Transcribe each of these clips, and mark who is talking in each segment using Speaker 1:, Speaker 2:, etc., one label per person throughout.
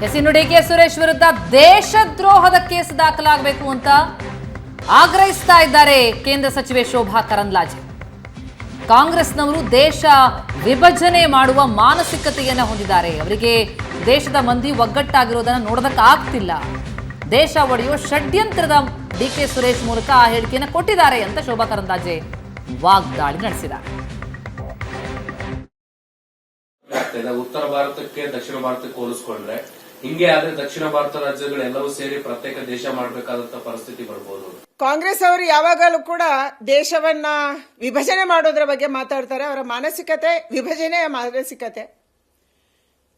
Speaker 1: ಇನ್ನು D K Suresh ವಿರುದ್ಧ ದೇಶದ್ರೋಹದ case ದಾಖಲಾಗಬೇಕು ಅಂತ ಆಗ್ರಹಿಸ್ತಾ ಇದ್ದಾರೆ ಕೇಂದ್ರ ಸಚಿವೆ ಶೋಭಾ ಕರಂದ್ಲಾಜೆ. ಕಾಂಗ್ರೆಸ್ನವರು ದೇಶ ವಿಭಜನೆ ಮಾಡುವ ಮಾನಸಿಕತೆಯನ್ನು ಹೊಂದಿದ್ದಾರೆ. ಅವರಿಗೆ ದೇಶದ ಮಂದಿ ಒಗ್ಗಟ್ಟಾಗಿರೋದನ್ನು ನೋಡೋದಕ್ಕಾಗ್ತಿಲ್ಲ. ದೇಶ ಒಡೆಯುವ ಷಡ್ಯಂತ್ರದ ಡಿ ಕೆ ಸುರೇಶ್ ಮೂಲಕ ಆ ಹೇಳಿಕೆಯನ್ನು ಕೊಟ್ಟಿದ್ದಾರೆ ಅಂತ ಶೋಭಾ ಕರಂದ್ಲಾಜೆ ವಾಗ್ದಾಳಿ ನಡೆಸಿದ್ದಾರೆ.
Speaker 2: ಉತ್ತರ ಭಾರತಕ್ಕೆ ದಕ್ಷಿಣ ಭಾರತಕ್ಕೆ ಹೋಲಿಸ್ಕೊಂಡ್ರೆ ಹಿಂಗೆ ಆದ್ರೆ ದಕ್ಷಿಣ ಭಾರತ ರಾಜ್ಯಗಳೆಲ್ಲವೂ ಸೇರಿ ಪ್ರತ್ಯೇಕ ದೇಶ ಮಾಡಬೇಕಾದಂತ ಪರಿಸ್ಥಿತಿ ಬರ್ಬೋದು.
Speaker 3: ಕಾಂಗ್ರೆಸ್ ಅವರು ಯಾವಾಗಲೂ ಕೂಡ ದೇಶವನ್ನ ವಿಭಜನೆ ಮಾಡೋದ್ರ ಬಗ್ಗೆ ಮಾತಾಡ್ತಾರೆ. ಅವರ ಮಾನಸಿಕತೆ ವಿಭಜನೆಯ ಮಾನಸಿಕತೆ.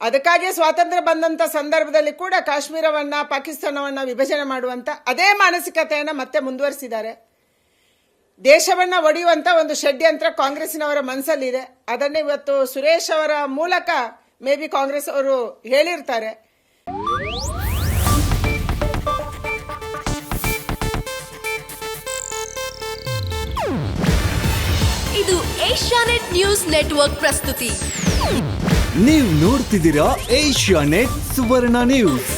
Speaker 3: ಅದಕ್ಕಾಗಿ ಸ್ವಾತಂತ್ರ್ಯ ಬಂದಂತ ಸಂದರ್ಭದಲ್ಲಿ ಕೂಡ ಕಾಶ್ಮೀರವನ್ನ ಪಾಕಿಸ್ತಾನವನ್ನ ವಿಭಜನೆ ಮಾಡುವಂತ ಅದೇ ಮಾನಸಿಕತೆಯನ್ನ ಮತ್ತೆ ಮುಂದುವರಿಸಿದ್ದಾರೆ. ದೇಶವನ್ನ ಒಡೆಯುವಂತ ಒಂದು ಷಡ್ಯಂತ್ರ ಕಾಂಗ್ರೆಸ್ಸಿನವರ ಮನಸ್ಸಲ್ಲಿದೆ. ಅದನ್ನೇ ಇವತ್ತು ಸುರೇಶ್ ಅವರ ಮೂಲಕ ಮೇ ಬಿ ಕಾಂಗ್ರೆಸ್ ಅವರು ಹೇಳಿರ್ತಾರೆ.
Speaker 4: ಇದು ಏಷ್ಯಾನೆಟ್ ನ್ಯೂಸ್ ನೆಟ್ವರ್ಕ್ ಪ್ರಸ್ತುತಿ.
Speaker 5: ನೀವು ನೋಡ್ತಿದ್ದೀರಾ ಏಷ್ಯಾನೆಟ್ ಸುವರ್ಣ ನ್ಯೂಸ್.